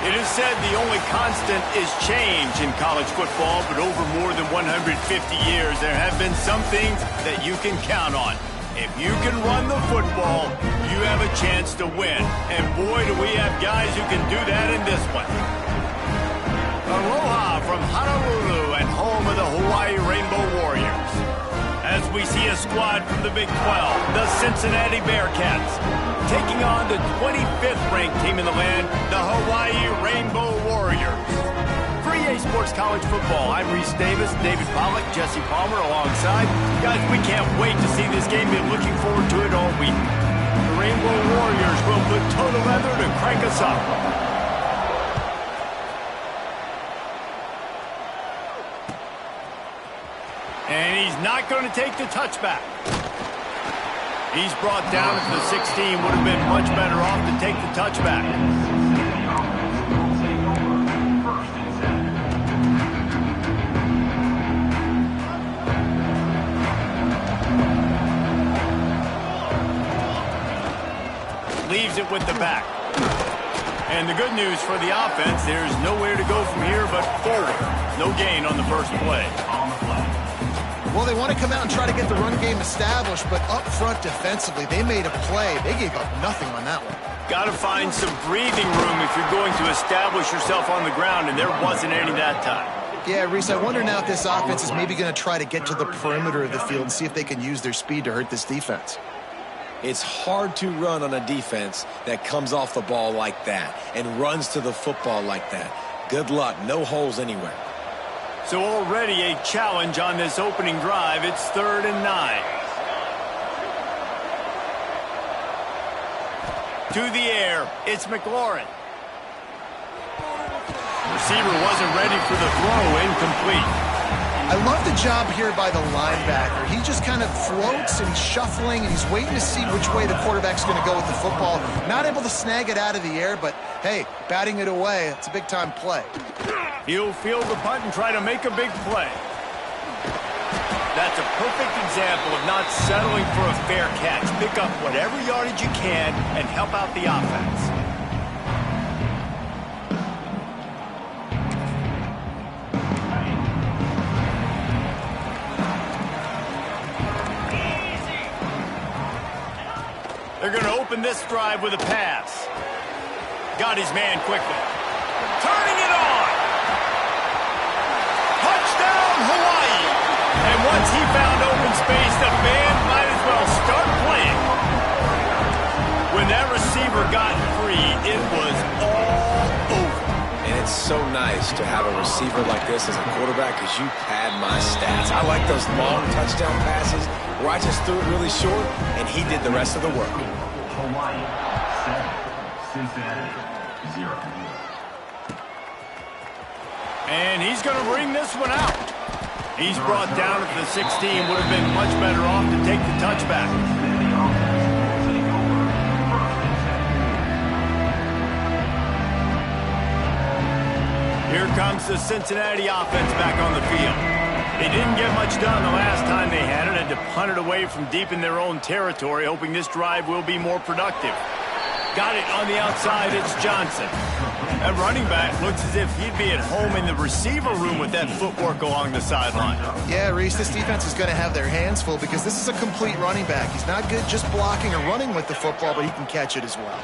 It is said the only constant is change in college football, but over more than 150 years, there have been some things that you can count on. If you can run the football, you have a chance to win. And boy, do we have guys who can do that in this one. Aloha from Honolulu and home of the Hawaii Rainbow Warriors. As we see a squad from the Big 12, the Cincinnati Bearcats, taking on the 25th ranked team in the land, the Hawaii Rainbow Warriors. For EA Sports College Football, I'm Reese Davis, David Pollack, Jesse Palmer alongside. Guys, we can't wait to see this game. Been looking forward to it all week. The Rainbow Warriors will put total leather to crank us up. And he's not going to take the touchback. He's brought down at the 16. Would have been much better off to take the touchback. Leaves it with the back. And the good news for the offense, there's nowhere to go from here but forward. No gain on the first play. Well, they want to come out and try to get the run game established, but up front defensively, they made a play. They gave up nothing on that one. Got to find some breathing room if you're going to establish yourself on the ground, and there wasn't any that time. Yeah, Reese, I wonder now if this offense is maybe going to try to get to the perimeter of the field and see if they can use their speed to hurt this defense. It's hard to run on a defense that comes off the ball like that and runs to the football like that. Good luck. No holes anywhere. So already a challenge on this opening drive. It's 3rd and 9. To the air, it's McLaurin. Receiver wasn't ready for the throw, incomplete. I love the job here by the linebacker. He just kind of floats and he's shuffling and he's waiting to see which way the quarterback's going to go with the football. Not able to snag it out of the air, but hey, batting it away, it's a big-time play. He'll field the punt and try to make a big play. That's a perfect example of not settling for a fair catch. Pick up whatever yardage you can and help out the offense. They're going to open this drive with a pass. Got his man quickly. Turning it on. Touchdown, Hawaii. And once he found open space, the band might as well start playing. When that receiver got free, it was all over. And it's so nice to have a receiver like this as a quarterback because you pad my stats. I like those long touchdown passes where I just threw it really short and he did the rest of the work. Hawaii 7, Cincinnati 0. And he's going to bring this one out. He's brought down at the 16. Would have been much better off to take the touchback. Here comes the Cincinnati offense back on the field. They didn't get much done the last time they had it. Had to punt it away from deep in their own territory, hoping this drive will be more productive. Got it on the outside, it's Johnson. That running back looks as if he'd be at home in the receiver room with that footwork along the sideline. Yeah, Reese, this defense is going to have their hands full because this is a complete running back. He's not good just blocking or running with the football, but he can catch it as well.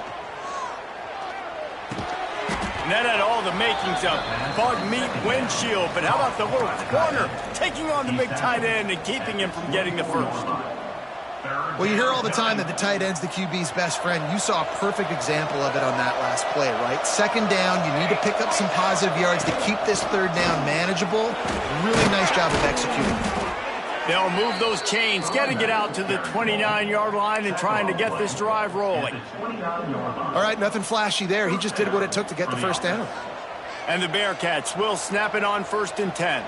And that had all the makings of bug meat windshield, but how about the little corner taking on the big tight end and keeping him from getting the first? Well, you hear all the time that the tight end's the QB's best friend. You saw a perfect example of it on that last play, right? 2nd down, you need to pick up some positive yards to keep this 3rd down manageable. Really nice job of executing. They'll move those chains, getting it out to the 29-yard line and trying to get this drive rolling. All right, nothing flashy there. He just did what it took to get the 1st down. And the Bearcats will snap it on 1st and 10.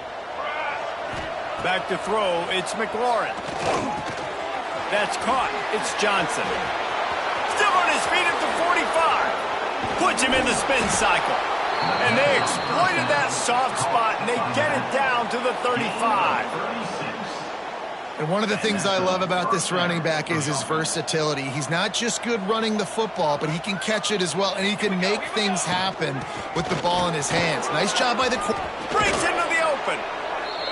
Back to throw, it's McLaurin. That's caught, it's Johnson. Still on his feet at the 45. Puts him in the spin cycle. And they exploited that soft spot, and they get it down to the 35. And one of the things I love about this running back is his versatility. He's not just good running the football, but he can catch it as well, and he can make things happen with the ball in his hands. Nice job by the breaks into the open.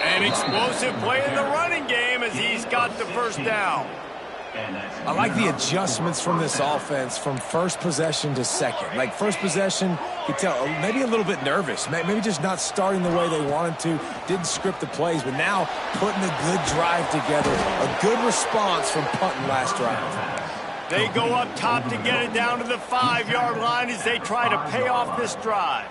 An explosive play in the running game as he's got the first down. I like the adjustments from this offense from first possession to second. Like first possession, you could tell maybe a little bit nervous, maybe just not starting the way they wanted to, didn't script the plays, but now putting a good drive together, a good response from punting last drive. They go up top to get it down to the 5-yard line as they try to pay off this drive.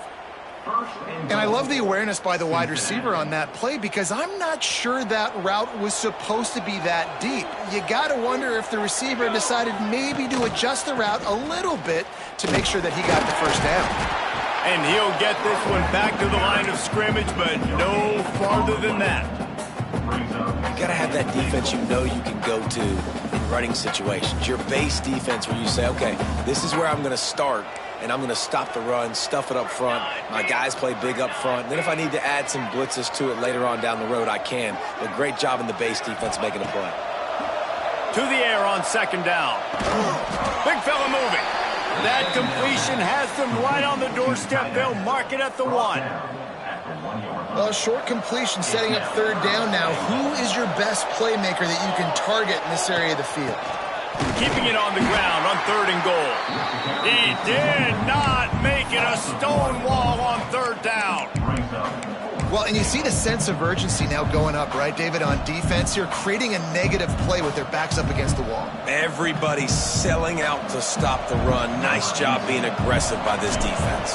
And I love the awareness by the wide receiver on that play because I'm not sure that route was supposed to be that deep. You got to wonder if the receiver decided maybe to adjust the route a little bit to make sure that he got the first down. And he'll get this one back to the line of scrimmage, but no farther than that. You got to have that defense you know you can go to in running situations. Your base defense where you say, okay, this is where I'm going to start. And I'm going to stop the run, stuff it up front. My guys play big up front. Then if I need to add some blitzes to it later on down the road, I can. But great job in the base defense making a play. To the air on second down. Big fella moving. That completion has them right on the doorstep. They'll mark it at the 1. Well, short completion setting up third down now. Who is your best playmaker that you can target in this area of the field? Keeping it on the ground on 3rd and goal. He did not make it a stone wall on 3rd down. Well, and you see the sense of urgency now going up, right, David, on defense here, creating a negative play with their backs up against the wall. Everybody's selling out to stop the run. Nice job being aggressive by this defense.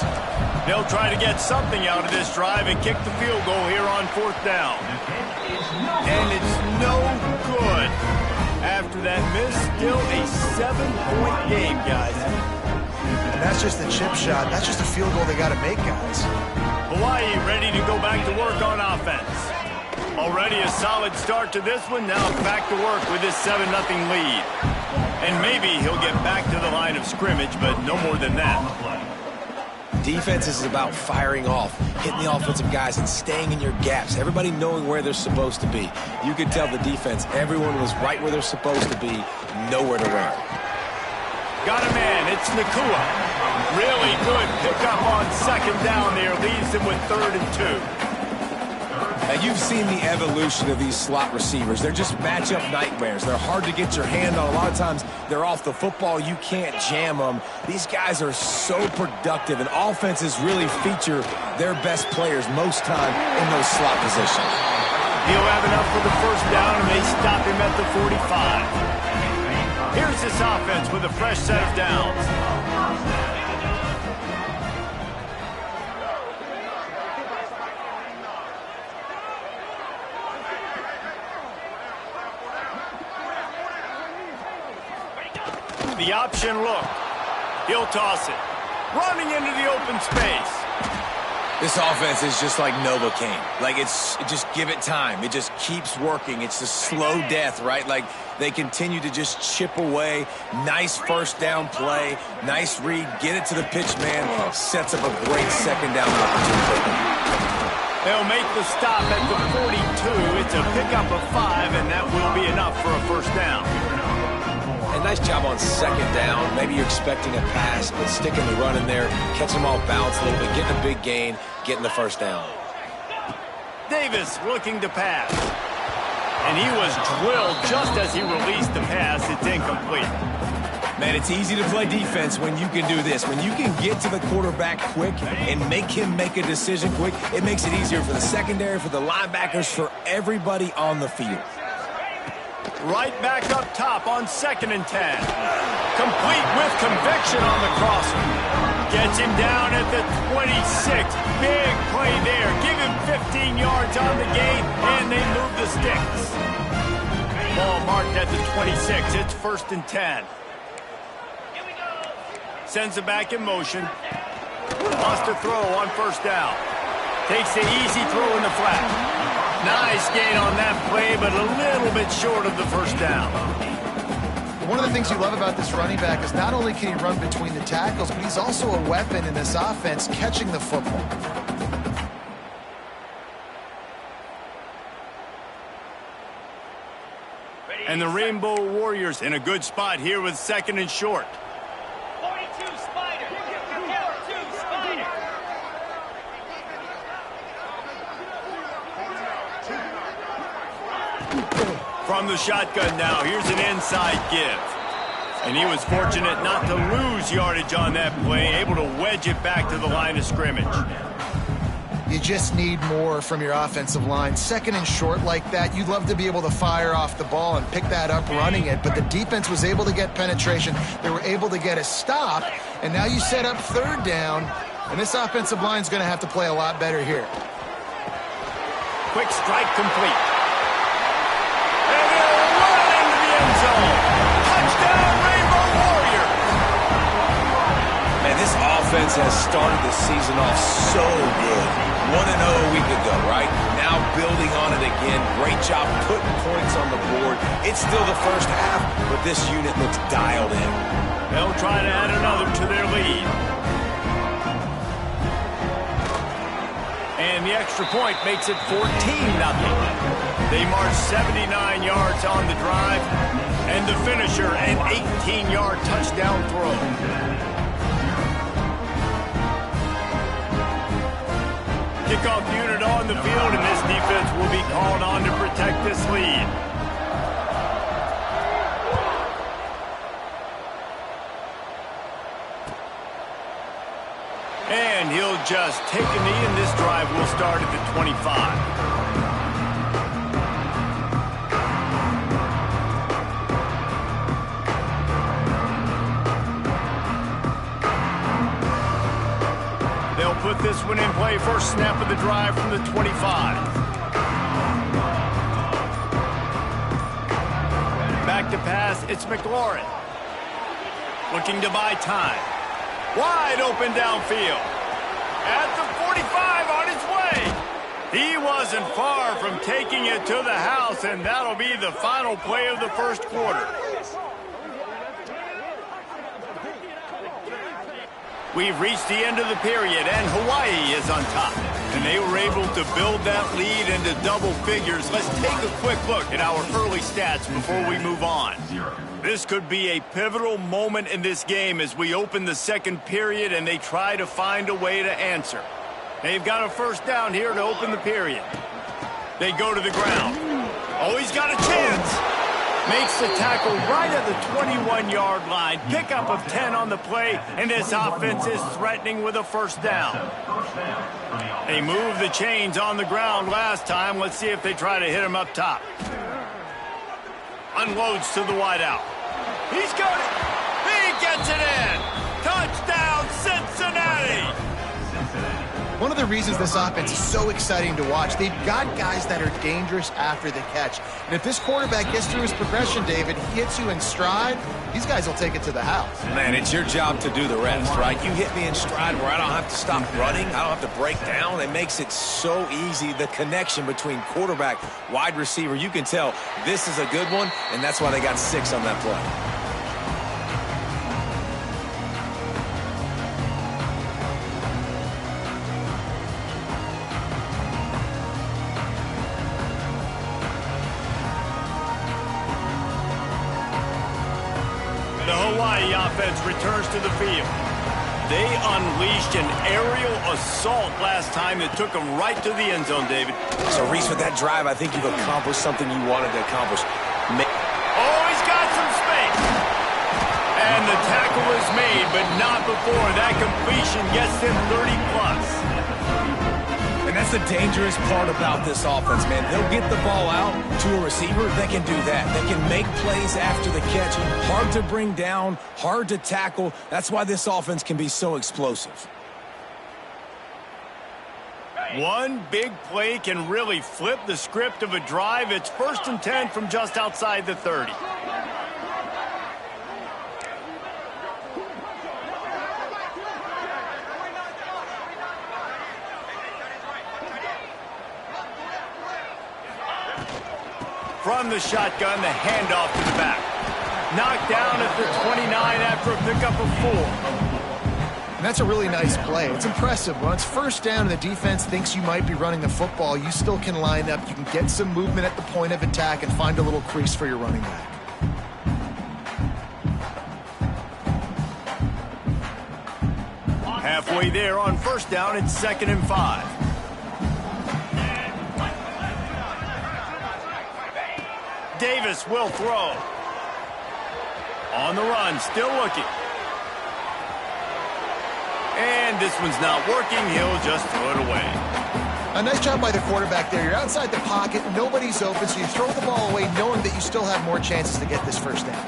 They'll try to get something out of this drive and kick the field goal here on 4th down. And it's no good. After that miss, still a 7-point game, guys. And that's just the chip shot. That's just a field goal they got to make, guys. Hawaii ready to go back to work on offense. Already a solid start to this one. Now back to work with this 7-0 lead. And maybe he'll get back to the line of scrimmage, but no more than that. Defense is about firing off, hitting the offensive guys and staying in your gaps. Everybody knowing where they're supposed to be. You could tell the defense, everyone was right where they're supposed to be, nowhere to run. Got a man, it's Nakua. Really good pickup on 2nd down there, leaves them with 3rd and 2. Now, you've seen the evolution of these slot receivers. They're just matchup nightmares. They're hard to get your hand on. A lot of times, they're off the football. You can't jam them. These guys are so productive, and offenses really feature their best players most time in those slot positions. He'll have enough for the first down, and they stop him at the 45. Here's this offense with a fresh set of downs. The option look. He'll toss it. Running into the open space. This offense is just like Novocaine. Like, just give it time. It just keeps working. It's the slow death, right? Like, they continue to just chip away. Nice first down play. Nice read. Get it to the pitch man. Sets up a great 2nd down opportunity. They'll make the stop at the 42. It's a pickup of 5, and that will be enough for a first down. And nice job on 2nd down. Maybe you're expecting a pass, but sticking the run in there, catch them all bounce a little bit, getting a big gain, getting the first down. Davis looking to pass. And he was drilled just as he released the pass. It's incomplete. Man, it's easy to play defense when you can do this. When you can get to the quarterback quick and make him make a decision quick, it makes it easier for the secondary, for the linebackers, for everybody on the field. Right back up top on 2nd and 10. Complete with conviction on the crosser. Gets him down at the 26. Big play there. Give him 15 yards on the game, and they move the sticks. Ball marked at the 26. It's 1st and 10. Sends it back in motion. Wants to throw on 1st down. Takes the easy throw in the flat. Nice gain on that play, but a little bit short of the first down. One of the things you love about this running back is not only can he run between the tackles, but he's also a weapon in this offense catching the football. And the Rainbow Warriors in a good spot here with 2nd and short. 42 Spider. 42 Spider. From the shotgun now, here's an inside give. And he was fortunate not to lose yardage on that play, able to wedge it back to the line of scrimmage. You just need more from your offensive line. 2nd and short like that, you'd love to be able to fire off the ball and pick that up running it, but the defense was able to get penetration. They were able to get a stop, and now you set up 3rd down, and this offensive line is going to have to play a lot better here. Quick strike complete. And they'll run into the end zone. Touchdown, Rainbow Warriors! Man, this offense has started the season off so good. 1-0 a week ago, right? Now building on it again. Great job putting points on the board. It's still the first half, but this unit looks dialed in. They'll try to add another to their lead. And the extra point makes it 14-0. They march 79 yards on the drive, and the finisher, an 18-yard touchdown throw. Kickoff unit on the field, and this defense will be called on to protect this lead. And he'll just take a knee, and this drive will start at the 25. Put this one in play. First snap of the drive from the 25. Back to pass, it's McLaurin. Looking to buy time. Wide open downfield. At the 45 on his way. He wasn't far from taking it to the house, and that'll be the final play of the first quarter. We've reached the end of the period, and Hawaii is on top. And they were able to build that lead into double figures. Let's take a quick look at our early stats before we move on. This could be a pivotal moment in this game as we open the second period and they try to find a way to answer. They've got a first down here to open the period. They go to the ground. Oh, he's got a chance. Makes the tackle right at the 21-yard line. Pickup of 10 on the play, and this offense is threatening with a first down. They moved the chains on the ground last time. Let's see if they try to hit him up top. Unloads to the wideout. He's got it. He gets it in. Touchdown, Cincinnati. One of the reasons this offense is so exciting to watch, they've got guys that are dangerous after the catch. And if this quarterback gets through his progression, David, he hits you in stride, these guys will take it to the house. Man, it's your job to do the rest, right? You hit me in stride where I don't have to stop running. I don't have to break down. It makes it so easy, the connection between quarterback, wide receiver. You can tell this is a good one, and that's why they got 6 on that play. The Hawaii offense returns to the field. They unleashed an aerial assault last time that took them right to the end zone, David. So, Reese, with that drive, I think you've accomplished something you wanted to accomplish. Oh, he's got some space. And the tackle is made, but not before that completion gets him 30+. And that's the dangerous part about this offense, man. They'll get the ball out to a receiver. They can do that. They can make plays after the catch. Hard to bring down, hard to tackle. That's why this offense can be so explosive. One big play can really flip the script of a drive. It's 1st and 10 from just outside the 30. From the shotgun, the handoff to the back. Knocked down at the 29 after a pickup of 4. And that's a really nice play. It's impressive. When it's first down and the defense thinks you might be running the football, you still can line up. You can get some movement at the point of attack and find a little crease for your running back. Halfway there on first down, it's 2nd and 5. Davis will throw. On the run, still looking. And this one's not working. He'll just throw it away. A nice job by the quarterback there. You're outside the pocket. Nobody's open, so you throw the ball away knowing that you still have more chances to get this first down.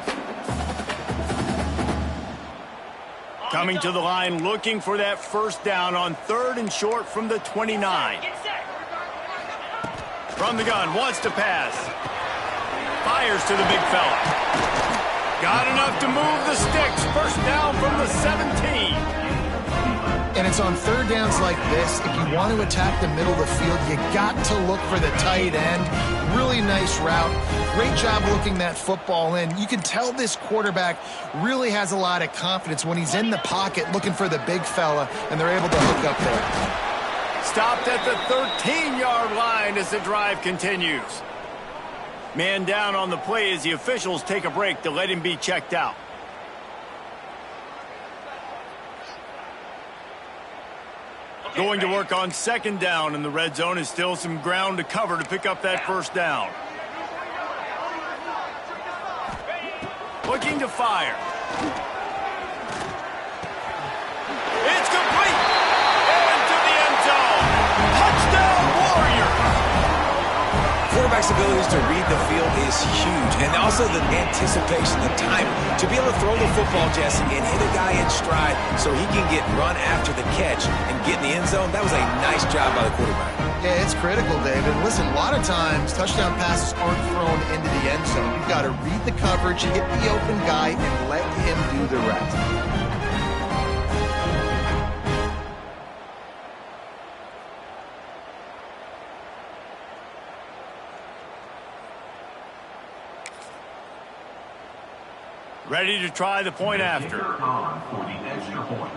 Coming to the line, looking for that first down on 3rd and short from the 29. From the gun, wants to pass. Fires to the big fella. Got enough to move the sticks. First down from the 17. And it's on 3rd downs like this. If you want to attack the middle of the field, you got to look for the tight end. Really nice route. Great job looking that football in. You can tell this quarterback really has a lot of confidence when he's in the pocket looking for the big fella, and they're able to hook up there. Stopped at the 13-yard line as the drive continues. Man down on the play as the officials take a break to let him be checked out. Going to work on 2nd down, and the red zone is still some ground to cover to pick up that first down. Looking to fire. It's complete. Into the end zone. Touchdown, Warriors. Quarterback's abilities to read the field is huge, and also the anticipation, the time to be able to throw the football, Jesse, and hit a guy in stride so he can get run after the catch and get in the end zone. That was a nice job by the quarterback. Yeah, it's critical, David. Listen, a lot of times touchdown passes aren't thrown into the end zone. You've got to read the coverage, hit the open guy, and let him do the rest. Ready to try the point after. For the extra point.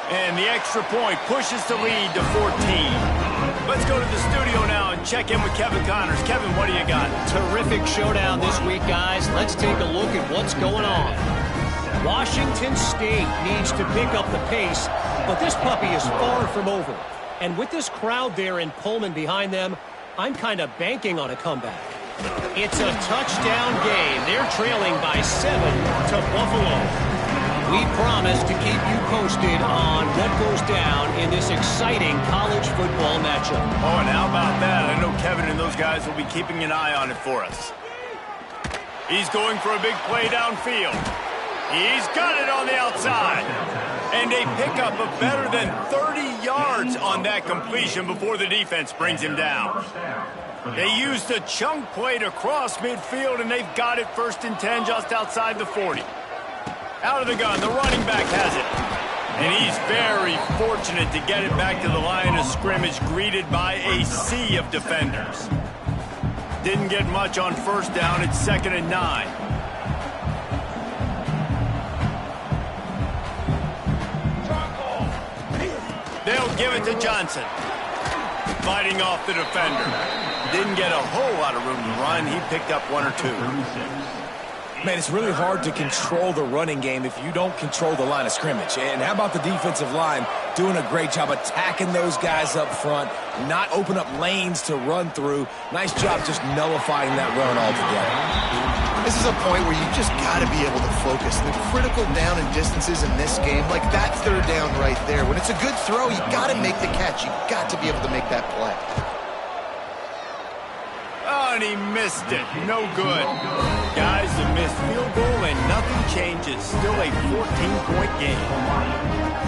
And the extra point pushes the lead to 14. Let's go to the studio now and check in with Kevin Connors. Kevin, what do you got? Terrific showdown this week, guys. Let's take a look at what's going on. Washington State needs to pick up the pace, but this puppy is far from over. And with this crowd there in Pullman behind them, I'm kind of banking on a comeback. It's a touchdown game. They're trailing by 7 to Buffalo. We promise to keep you posted on what goes down in this exciting college football matchup. Oh, and how about that? I know Kevin and those guys will be keeping an eye on it for us. He's going for a big play downfield. He's got it on the outside. And a pickup of better than 30 yards on that completion before the defense brings him down. They used a chunk play to cross midfield, and they've got it 1st and 10 just outside the 40. Out of the gun, the running back has it. And he's very fortunate to get it back to the line of scrimmage, greeted by a sea of defenders. Didn't get much on first down. It's 2nd and 9. They'll give it to Johnson. Fighting off the defender. Didn't get a whole lot of room to run. He picked up 1 or 2. Man, it's really hard to control the running game if you don't control the line of scrimmage. And how about the defensive line doing a great job attacking those guys up front, not open up lanes to run through. Nice job just nullifying that run altogether. This is a point where you just got to be able to focus. The critical down and distances in this game, like that 3rd down right there. When it's a good throw, you got to make the catch. You got to be able to make that play. Oh, and he missed it. No good. Guys, a missed field goal and nothing changes. Still a 14-point game.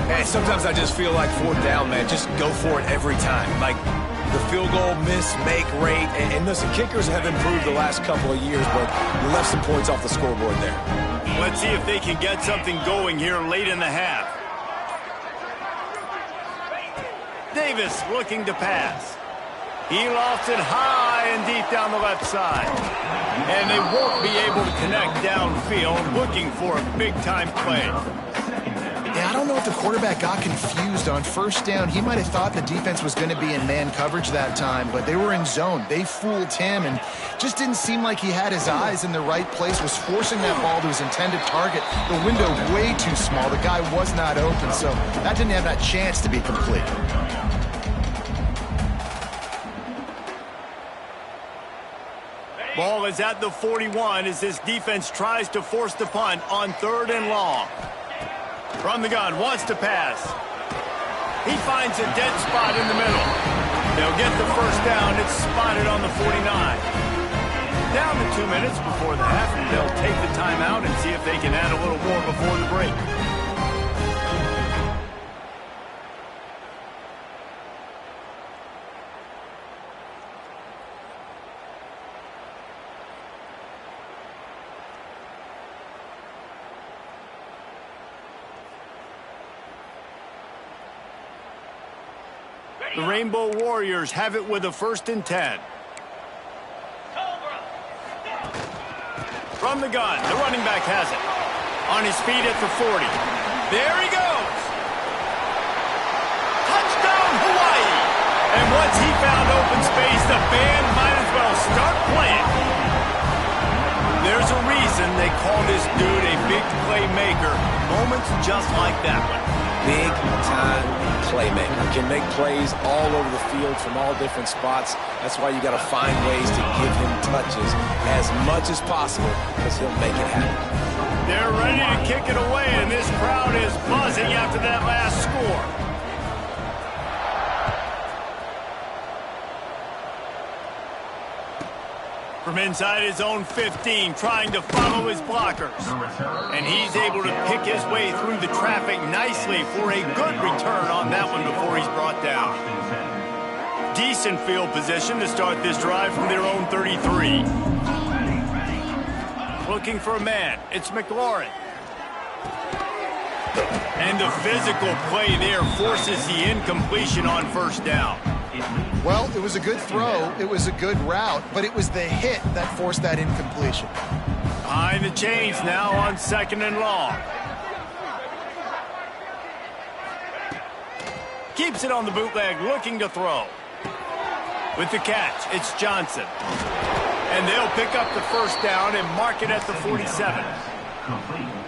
Hey, sometimes I just feel like 4th down, man. Just go for it every time. Like the field goal miss-make rate. And listen, kickers have improved the last couple of years, but we left some points off the scoreboard there. Let's see if they can get something going here late in the half. Davis looking to pass. He lofts it high and deep down the left side. And they won't be able to connect downfield, looking for a big-time play. Yeah, I don't know if the quarterback got confused on first down. He might have thought the defense was going to be in man coverage that time, but they were in zone. They fooled him and just didn't seem like he had his eyes in the right place, was forcing that ball to his intended target. The window way too small. The guy was not open, so that didn't have that chance to be complete. Ball is at the 41 as this defense tries to force the punt on 3rd and long. From the gun, wants to pass. He finds a dead spot in the middle. They'll get the first down. It's spotted on the 49. Down to 2 minutes before the half, and they'll take the timeout and see if they can add a little more before the break. The Rainbow Warriors have it with a 1st and 10. From the gun, the running back has it. On his feet at the 40. There he goes. Touchdown, Hawaii. And once he found open space, the band might as well start playing. There's a reason they call this dude a big playmaker. Moments just like that one. Big-time playmaker. Can make plays all over the field from all different spots. That's why you got to find ways to give him touches as much as possible because he'll make it happen. They're ready to kick it away, and this crowd is buzzing after that last score. From inside his own 15, trying to follow his blockers. And he's able to pick his way through the traffic nicely for a good return on that one before he's brought down. Decent field position to start this drive from their own 33. Looking for a man. It's McLaurin. And the physical play there forces the incompletion on 1st down. Well, it was a good throw, it was a good route, but it was the hit that forced that incompletion. Behind the chains now on 2nd and long. Keeps it on the bootleg, looking to throw. With the catch, it's Johnson. And they'll pick up the 1st down and mark it at the 47.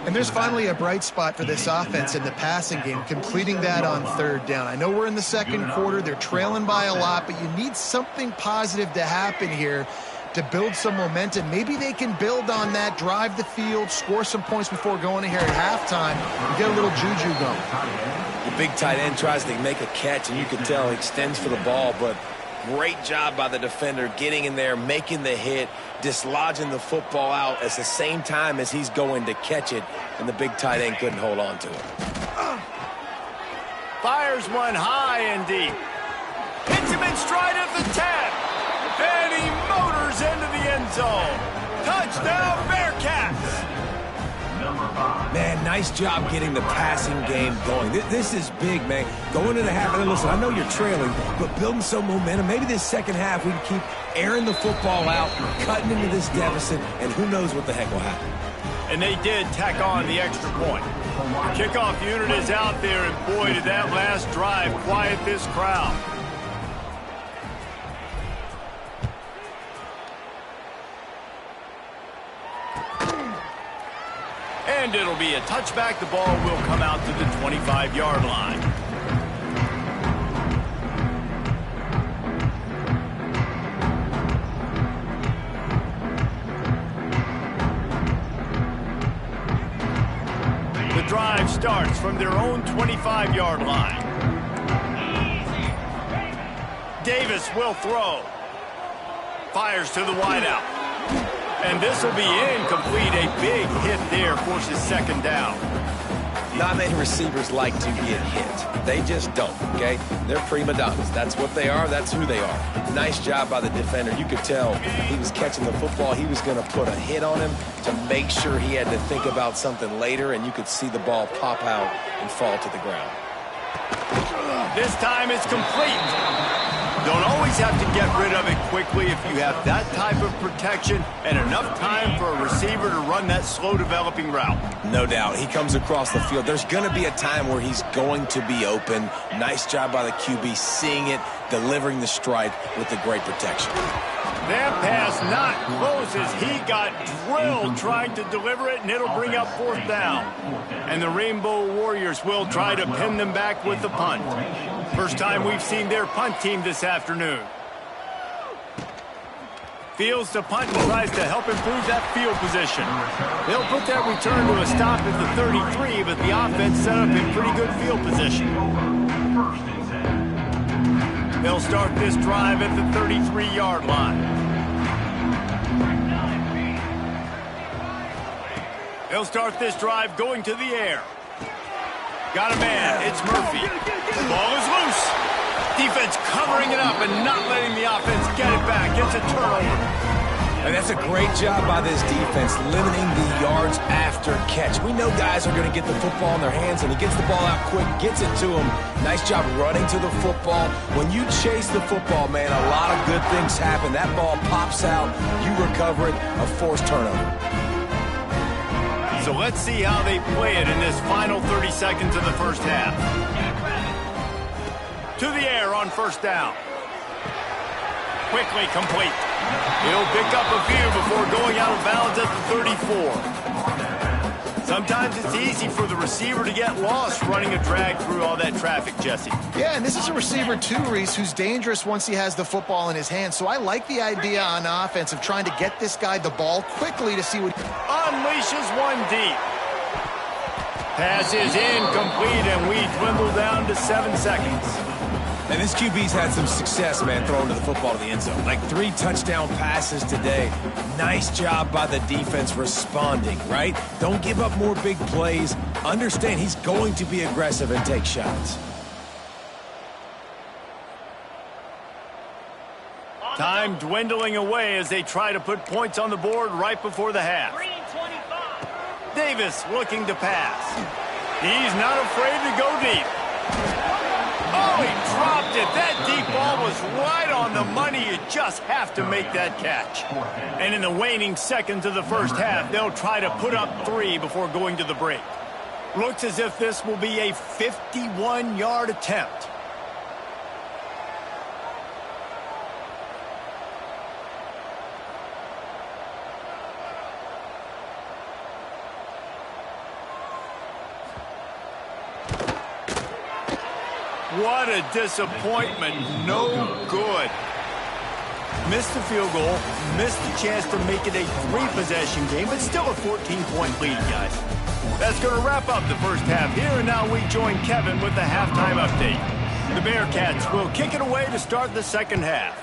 And there's finally a bright spot for this offense in the passing game, completing that on 3rd down. I know we're in the 2nd quarter. They're trailing by a lot, but you need something positive to happen here to build some momentum. Maybe they can build on that, drive the field, score some points before going in here at halftime, and get a little juju going. The big tight end tries to make a catch, and you can tell he extends for the ball, but great job by the defender getting in there, making the hit, dislodging the football out at the same time as he's going to catch it, and the big tight end couldn't hold on to it. Fires one high and deep. Hits him in stride at the 10. And he motors into the end zone. Touchdown, Bearcats. Man, nice job getting the passing game going. This is big, man. Going into the half, and listen, I know you're trailing, but building some momentum. Maybe this 2nd half we can keep airing the football out, cutting into this deficit, and who knows what the heck will happen. And they did tack on the extra point. The kickoff unit is out there, and boy, did that last drive quiet this crowd. And it'll be a touchback. The ball will come out to the 25-yard line. The drive starts from their own 25-yard line. Davis will throw. Fires to the wideout. And this will be incomplete. A big hit there forces 2nd down. Not many receivers like to get hit. They just don't, okay? They're prima donnas. That's what they are. That's who they are. Nice job by the defender. You could tell he was catching the football. He was going to put a hit on him to make sure he had to think about something later, and you could see the ball pop out and fall to the ground. This time it's complete. Don't always have to get rid of it quickly if you have that type of protection and enough time for a receiver to run that slow-developing route. No doubt. He comes across the field. There's going to be a time where he's going to be open. Nice job by the QB seeing it, delivering the strike with the great protection. That pass not close as he got drilled trying to deliver it, and it'll bring up 4th down. And the Rainbow Warriors will try to pin them back with the punt. First time we've seen their punt team this afternoon. Fields the punt and tries to help improve that field position. They'll put that return to a stop at the 33, but the offense set up in pretty good field position. They'll start this drive at the 33-yard line. They'll start this drive going to the air. Got a man. It's Murphy. The ball is loose. Defense covering it up and not letting the offense get it back. It's a turnover. And that's a great job by this defense, limiting the yards after catch. We know guys are going to get the football in their hands, and he gets the ball out quick, gets it to him. Nice job running to the football. When you chase the football, man, a lot of good things happen. That ball pops out, you recover it, a forced turnover. So let's see how they play it in this final 30 seconds of the first half. To the air on 1st down. Quickly complete. He'll pick up a few before going out of bounds at the 34. Sometimes it's easy for the receiver to get lost running a drag through all that traffic, Jesse. Yeah, and this is a receiver too, Reese, who's dangerous once he has the football in his hands. So I like the idea on offense of trying to get this guy the ball quickly to see what... Unleashes one deep. Pass is incomplete, and we dwindle down to 7 seconds. And this QB's had some success, man, throwing to the football to the end zone. Like 3 touchdown passes today. Nice job by the defense responding, right? Don't give up more big plays. Understand he's going to be aggressive and take shots. Time dwindling away as they try to put points on the board right before the half. Davis looking to pass. He's not afraid to go deep. Oh, he dropped it. That deep ball was right on the money. You just have to make that catch. And in the waning seconds of the first half, they'll try to put up 3 before going to the break. Looks as if this will be a 51-yard attempt. What a disappointment. No good. Missed the field goal, missed the chance to make it a 3-possession game, but still a 14-point lead, guys. That's going to wrap up the first half here, and now we join Kevin with the halftime update. The Bearcats will kick it away to start the second half.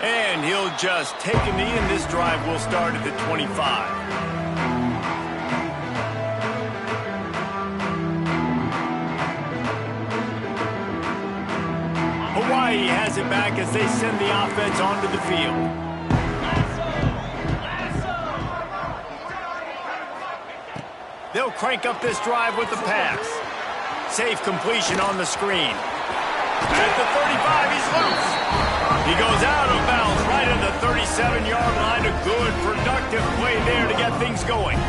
And he'll just take a knee, and this drive will start at the 25. Hawaii has it back as they send the offense onto the field. They'll crank up this drive with the pass. Safe completion on the screen. At the 35, he's loose. He goes out of bounds right at the 37-yard line. A good, productive play there to get things going.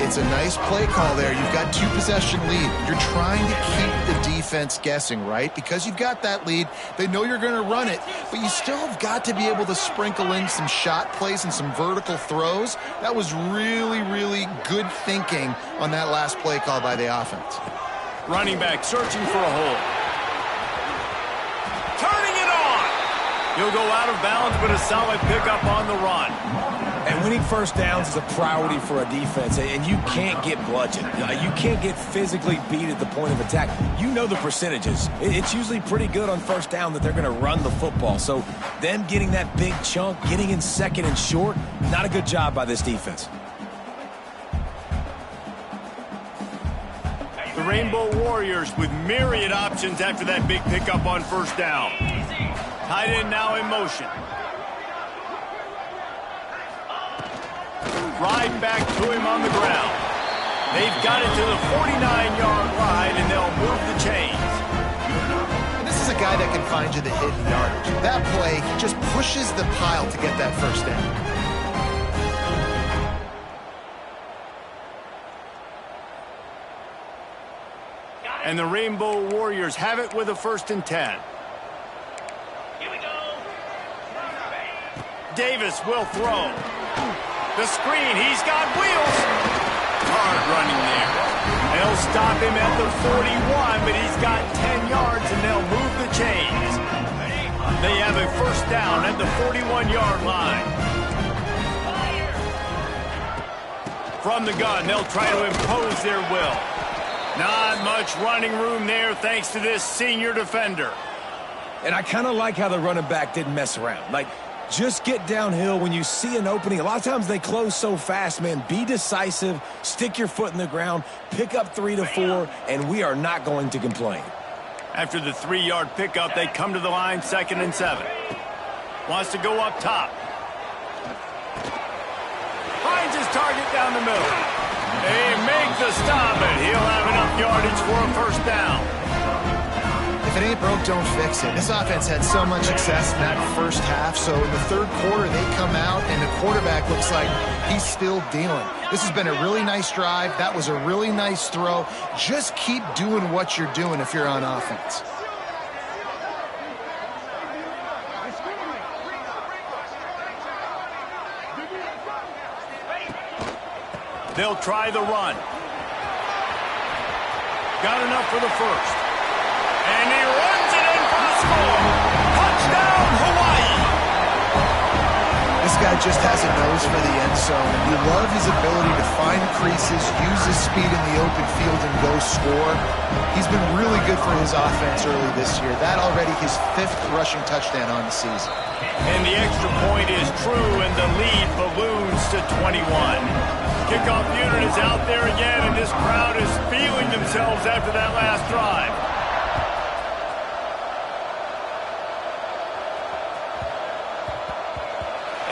It's a nice play call there. You've got 2-possession lead. You're trying to keep the defense guessing, right? Because you've got that lead, they know you're going to run it, but you still have got to be able to sprinkle in some shot plays and some vertical throws. That was really, really good thinking on that last play call by the offense. Running back searching for a hole. Turning it on! He'll go out of bounds, but a solid pickup on the run. And winning first downs is a priority for a defense, and you can't get bludgeoned. You can't get physically beat at the point of attack. You know the percentages. It's usually pretty good on first down that they're going to run the football. So them getting that big chunk, getting in second and short, not a good job by this defense. The Rainbow Warriors with myriad options after that big pickup on first down. Tight end now in motion. Right back to him on the ground. They've got it to the 49-yard line, and they'll move the chains. And this is a guy that can find you the hidden yardage. That play, he just pushes the pile to get that first down. And the Rainbow Warriors have it with a 1st and 10. Here we go. Davis will throw. The screen, he's got wheels. Hard running there. They'll stop him at the 41, but he's got 10 yards, and they'll move the chains. They have a 1st down at the 41-yard line. From the gun, they'll try to impose their will. Not much running room there thanks to this senior defender. And I kind of like how the running back didn't mess around. Like, just get downhill when you see an opening. A lot of times they close so fast, man. Be decisive, stick your foot in the ground, pick up 3 to 4, and we are not going to complain. After the 3-yard pickup, they come to the line, 2nd and 7. Wants to go up top. Finds his target down the middle. They make the stop, and he'll have enough yardage for a 1st down. If it ain't broke, don't fix it. This offense had so much success in that first half, so in the 3rd quarter, they come out, and the quarterback looks like he's still dealing. This has been a really nice drive. That was a really nice throw. Just keep doing what you're doing if you're on offense. They'll try the run. Got enough for the 1st. And he runs it in for the score. Touchdown, Hawaii. This guy just has a nose for the end zone. You love his ability to find creases, use his speed in the open field, and go score. He's been really good for his offense early this year. That already his 5th rushing touchdown on the season. And the extra point is true, and the lead balloons to 21. Kickoff unit is out there again, and this crowd is feeling themselves after that last drive.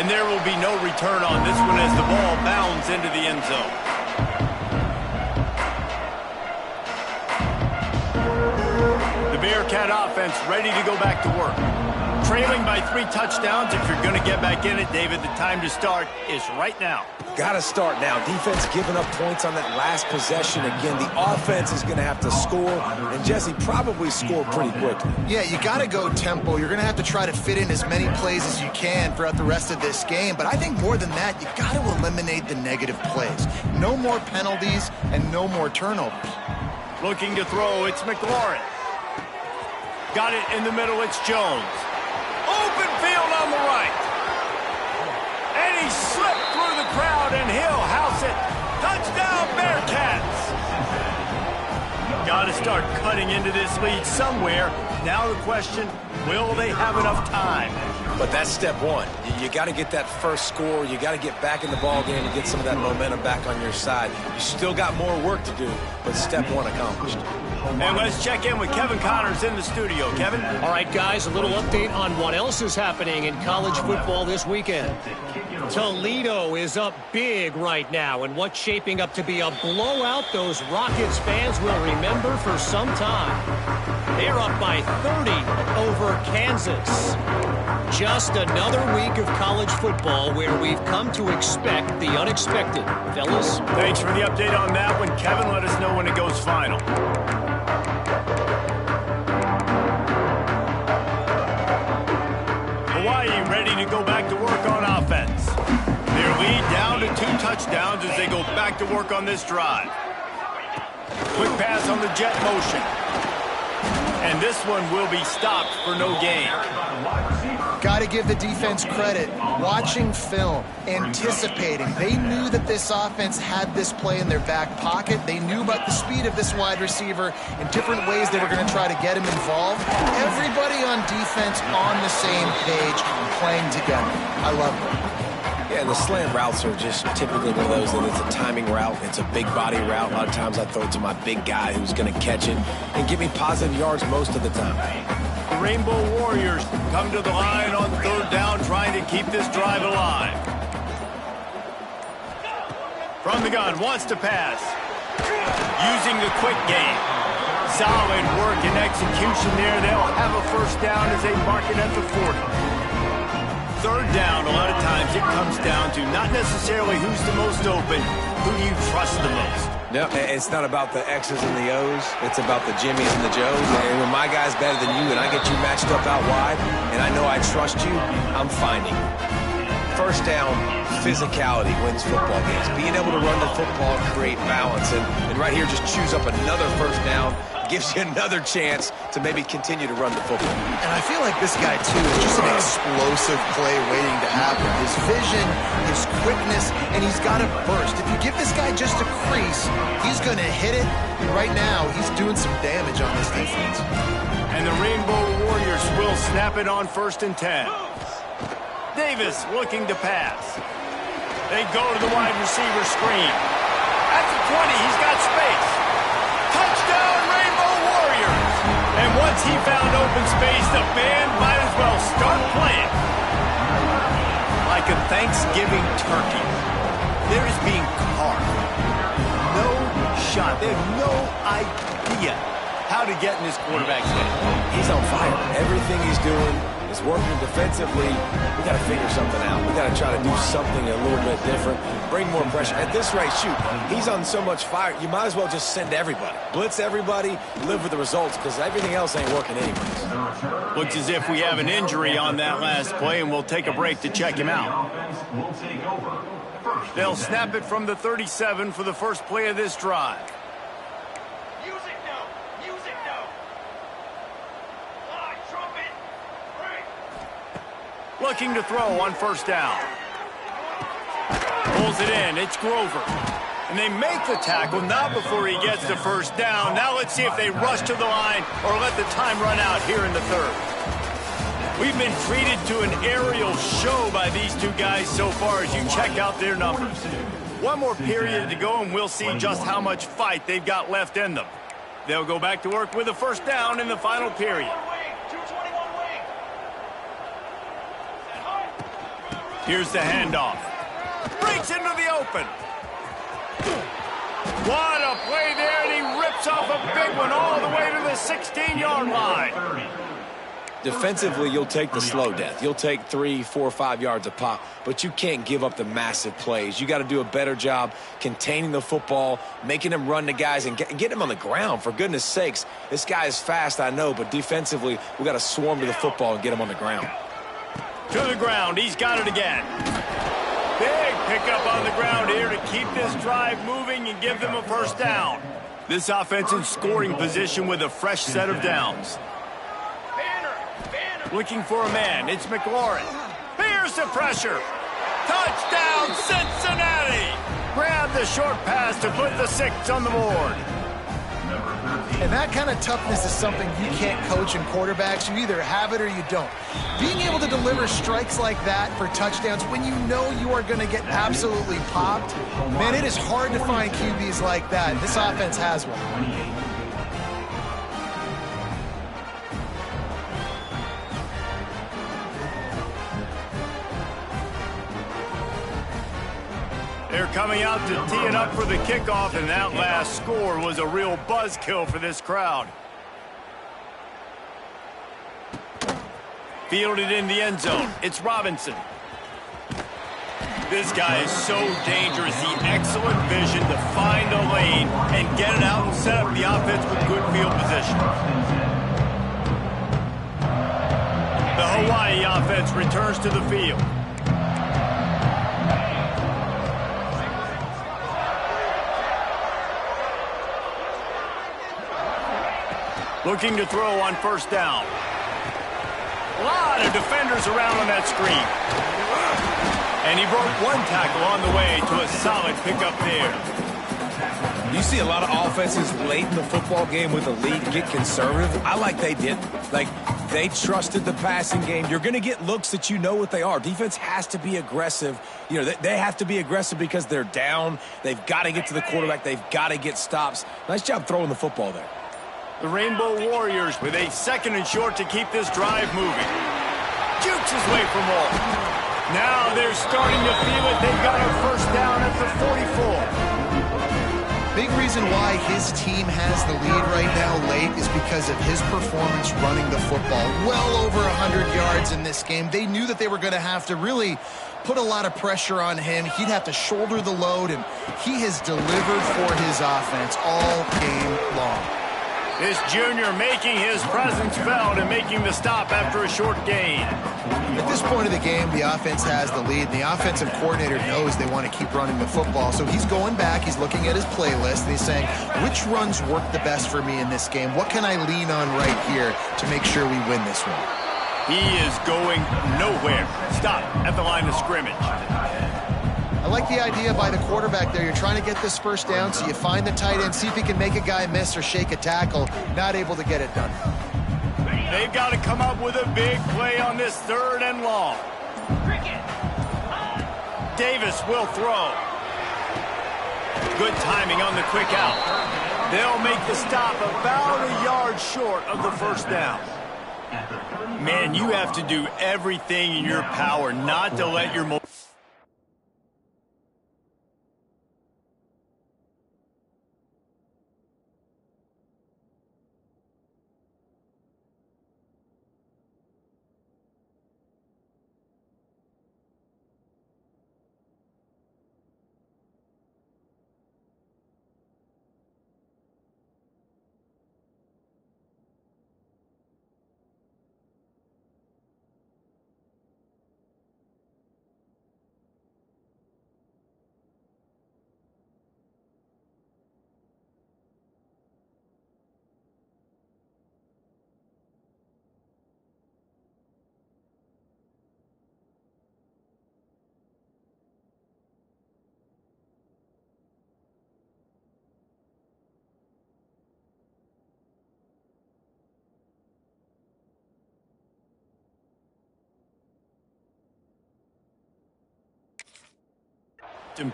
And there will be no return on this one as the ball bounds into the end zone. The Bearcat offense ready to go back to work. Trailing by 3 touchdowns. If you're going to get back in it, David, the time to start is right now. Got to start now. Defense giving up points on that last possession. Again, the offense is going to have to score, and Jesse probably score pretty quickly. Yeah, you got to go tempo. You're going to have to try to fit in as many plays as you can throughout the rest of this game. But I think more than that, you got to eliminate the negative plays. No more penalties and no more turnovers. Looking to throw, it's McLaurin. Got it in the middle, it's Jones. Open field on the right. And he slipped through the crowd, and he'll house it. Touchdown, Bearcats. Got to start cutting into this lead somewhere. Now the question, will they have enough time? But that's step one. You got to get that first score. You got to get back in the ball game and get some of that momentum back on your side. You still got more work to do, but step one accomplished. And let's check in with Kevin Connors in the studio. Kevin? All right, guys, a little update on what else is happening in college football this weekend. Toledo is up big right now, and what's shaping up to be a blowout those Rockets fans will remember for some time. They're up by 30 over Kansas. Just another week of college football where we've come to expect the unexpected. Fellas? Thanks for the update on that one, Kevin. Let us know when it goes final. Hawaii ready to go back to work on offense. Their lead down to 2 touchdowns as they go back to work on this drive. Quick pass on the jet motion. And this one will be stopped for no gain. Got to give the defense credit. Watching film, anticipating. They knew that this offense had this play in their back pocket. They knew about the speed of this wide receiver and different ways they were going to try to get him involved. Everybody on defense on the same page, playing together. I love it. Yeah, and the slant routes are just typically one of those that it's a timing route. It's a big body route. A lot of times I throw it to my big guy who's going to catch it and give me positive yards most of the time. The Rainbow Warriors come to the line on 3rd down, trying to keep this drive alive. From the gun, wants to pass. Using the quick game. Solid work and execution there. They'll have a first down as they mark it at the 40. Third down, a lot of times it comes down to not necessarily who's the most open, who do you trust the most? No, it's not about the X's and the O's. It's about the Jimmies and the Joes. And when my guy's better than you and I get you matched up out wide and I know I trust you, I'm finding you. First down, physicality wins football games. Being able to run the football and create balance. And right here, just choose up another first down. Gives you another chance to maybe continue to run the football. And I feel like this guy, too, is just an explosive play waiting to happen. His vision, his quickness, and he's got a burst. If you give this guy just a crease, he's going to hit it. And right now, he's doing some damage on this defense. And the Rainbow Warriors will snap it on 1st and 10. Davis looking to pass. They go to the wide receiver screen. At the 20, he's got space. Touchdown, Rainbow Warriors! And once he found open space, the band might as well start playing. Like a Thanksgiving turkey, there is being carved. No shot. They have no idea how to get in this quarterback's head. He's on fire. Everything he's doing is working defensively. We got to figure something out. We got to try to do something a little bit different. Bring more pressure. At this rate, shoot, he's on so much fire, you might as well just send everybody. Blitz everybody, live with the results, because everything else ain't working anyways. Looks as if we have an injury on that last play, and we'll take a break to check him out. They'll snap it from the 37 for the first play of this drive. Music now. Music now. Line, trumpet. Break. Looking to throw on 1st down. Pulls it in. It's Grover. And they make the tackle, not before he gets the first down. Now let's see if they rush to the line or let the time run out here in the 3rd. We've been treated to an aerial show by these two guys so far as you check out their numbers. One more period to go, and we'll see just how much fight they've got left in them. They'll go back to work with a first down in the final period. 221 wing. Here's the handoff. Breaks into the open. What a play there, and he rips off a big one all the way to the 16-yard line. Defensively, you'll take the slow death. You'll take 3, 4, 5 yards a pop, but you can't give up the massive plays. You got to do a better job containing the football, making them run the guys, and get them on the ground. For goodness sakes, this guy is fast, I know, but defensively, we got to swarm to the football and get him on the ground. To the ground, he's got it again. Big pickup on the ground here to keep this drive moving and give them a first down. This offense in scoring position with a fresh set of downs. Looking for a man. It's McLaurin. Here's the pressure. Touchdown, Cincinnati! Grab the short pass to put the 6 on the board. And that kind of toughness is something you can't coach in quarterbacks. You either have it or you don't. Being able to deliver strikes like that for touchdowns when you know you are going to get absolutely popped, man, it is hard to find QBs like that. This offense has one. They're coming out to tee it up for the kickoff, and that last score was a real buzzkill for this crowd. Fielded in the end zone. It's Robinson. This guy is so dangerous. The excellent vision to find a lane and get it out and set up the offense with good field position. The Hawaii offense returns to the field. Looking to throw on first down. A lot of defenders around on that screen. And he broke one tackle on the way to a solid pickup there. You see a lot of offenses late in the football game with a lead get conservative. I like they didn't. Like, they trusted the passing game. You're going to get looks that you know what they are. Defense has to be aggressive. You know, they have to be aggressive because they're down. They've got to get to the quarterback. They've got to get stops. Nice job throwing the football there. The Rainbow Warriors with a 2nd and short to keep this drive moving. Jukes his way for more. Now they're starting to feel it. They've got a first down at the 44. Big reason why his team has the lead right now late is because of his performance running the football. Well over 100 yards in this game. They knew that they were going to have to really put a lot of pressure on him. He'd have to shoulder the load, and he has delivered for his offense all game long. This junior making his presence felt and making the stop after a short gain. At this point of the game, the offense has the lead, and the offensive coordinator knows they want to keep running the football. So he's going back, he's looking at his playlist, and he's saying, which runs work the best for me in this game? What can I lean on right here to make sure we win this one? He is going nowhere. Stop at the line of scrimmage. I like the idea by the quarterback there. You're trying to get this first down, so you find the tight end, see if he can make a guy miss or shake a tackle. Not able to get it done. They've got to come up with a big play on this 3rd and long. Davis will throw. Good timing on the quick out. They'll make the stop about a yard short of the first down. Man, you have to do everything in your power not to let your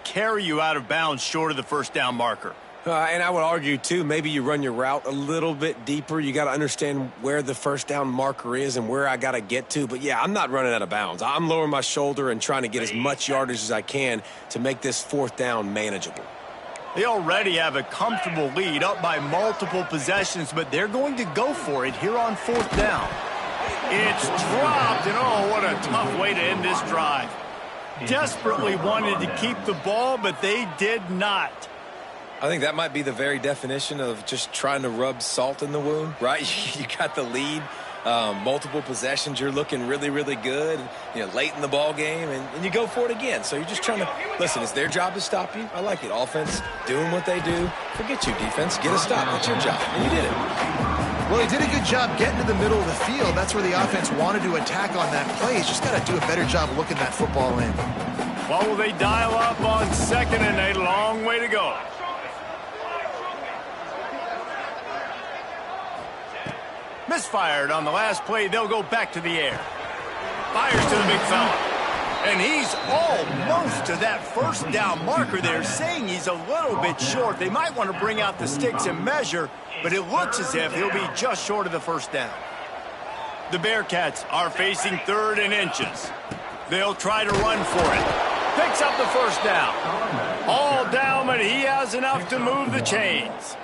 carry you out of bounds short of the first down marker. And I would argue, too, maybe you run your route a little bit deeper. You got to understand where the first down marker is and where I got to get to. But, yeah, I'm not running out of bounds. I'm lowering my shoulder and trying to get as much yardage as I can to make this 4th down manageable. They already have a comfortable lead up by multiple possessions, but they're going to go for it here on 4th down. It's dropped, and oh, what a tough way to end this drive. Desperately wanted to keep the ball, but they did not. I think that might be the very definition of just trying to rub salt in the wound, right? You got the lead, multiple possessions, you're looking really, really good, late in the ball game, and you go for it again. So you're just trying to, listen, it's their job to stop you. I like it. Offense, doing what they do. Forget you, defense. Get a stop. That's your job. And you did it. Well, he did a good job getting to the middle of the field. That's where the offense wanted to attack on that play. He's just got to do a better job looking that football in. Well, will they dial up on 2nd and a long way to go? Misfired on the last play. They'll go back to the air. Fires to the big fella. And he's almost to that first down marker. They're saying he's a little bit short. They might want to bring out the sticks and measure, but it looks as if he'll be just short of the first down. The Bearcats are facing 3rd and inches. They'll try to run for it. Picks up the first down. All down, but he has enough to move the chains.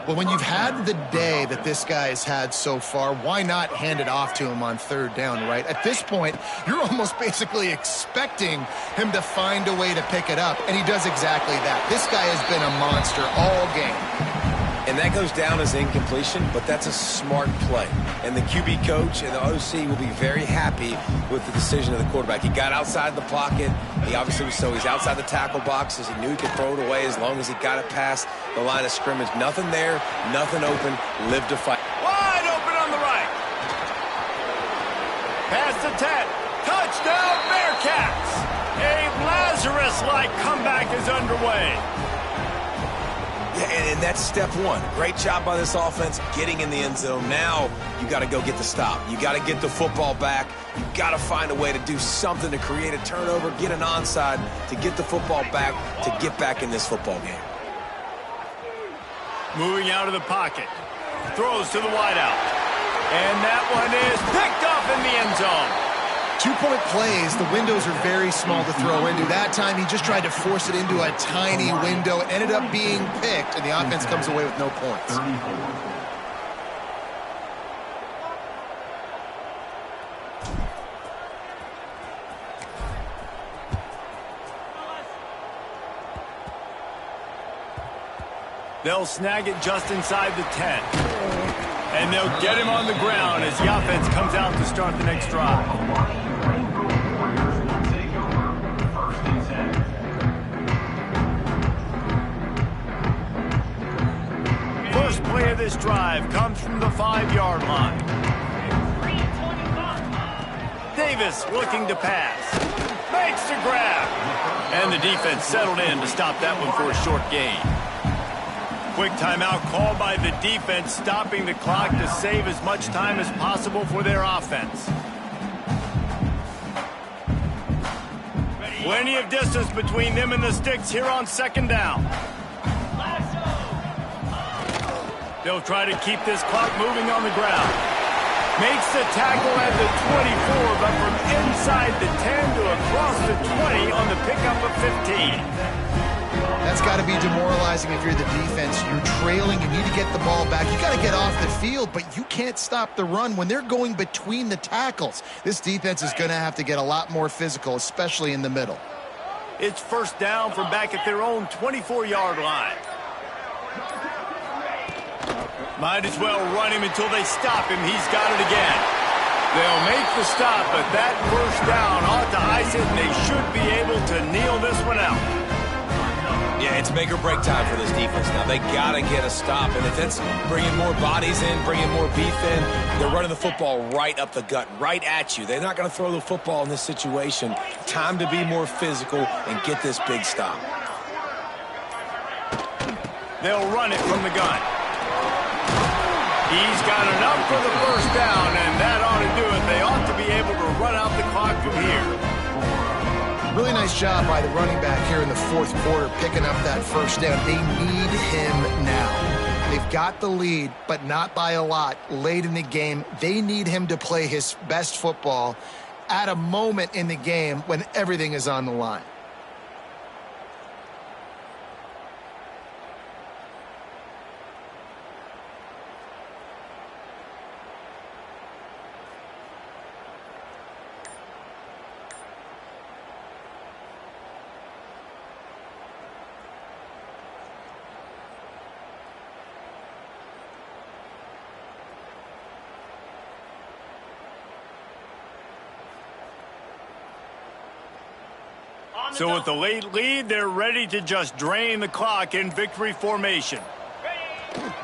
Well, when you've had the day that this guy has had so far, why not hand it off to him on 3rd down, right? At this point, you're almost basically expecting him to find a way to pick it up, and he does exactly that. This guy has been a monster all game. And that goes down as incompletion, but that's a smart play. And the QB coach and the OC will be very happy with the decision of the quarterback. He got outside the pocket. He obviously was he's outside the tackle boxes. He knew he could throw it away as long as he got it past the line of scrimmage. Nothing there, nothing open, live to fight. Wide open on the right. Past the 10. Touchdown, Bearcats. A Lazarus-like comeback is underway. Yeah, and that's step one. Great job by this offense getting in the end zone. Now you got to go get the stop. You got to get the football back. You got to find a way to do something to create a turnover, get an onside, to get the football back, to get back in this football game. Moving out of the pocket. Throws to the wideout. And that one is picked up in the end zone. 2-point plays, the windows are very small to throw into. That time, he just tried to force it into a tiny window. It ended up being picked, and the offense comes away with no points. 34. They'll snag it just inside the 10. And they'll get him on the ground as the offense comes out to start the next drive. First play of this drive comes from the 5-yard line. Davis looking to pass. Makes the grab. And the defense settled in to stop that one for a short gain. Quick timeout called by the defense, stopping the clock to save as much time as possible for their offense. Plenty of distance between them and the sticks here on second down. They'll try to keep this clock moving on the ground. Makes the tackle at the 24, but from inside the 10 to across the 20 on the pickup of 15. That's got to be demoralizing if you're the defense. You're trailing. You need to get the ball back. You got to get off the field, but you can't stop the run when they're going between the tackles. This defense is going to have to get a lot more physical, especially in the middle. It's first down from back at their own 24-yard line. Might as well run him until they stop him. He's got it again. They'll make the stop, but that first down ought to ice it, and they should be able to kneel this one out. Yeah, it's make or break time for this defense now. They got to get a stop, and if it's bringing more bodies in, bringing more beef in, they're running the football right up the gut, right at you. They're not going to throw the football in this situation. Time to be more physical and get this big stop. They'll run it from the gun. He's got enough for the first down, and that ought to do it. They ought to be able to run out the clock from here. Really nice job by the running back here in the fourth quarter, picking up that first down. They need him now. They've got the lead, but not by a lot late in the game. They need him to play his best football at a moment in the game when everything is on the line. So with the late lead, they're ready to just drain the clock in victory formation.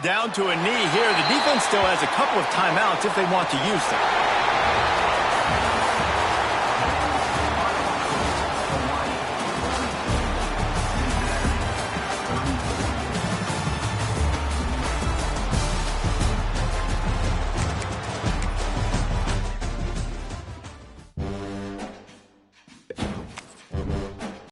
Down to a knee here. The defense still has a couple of timeouts if they want to use them.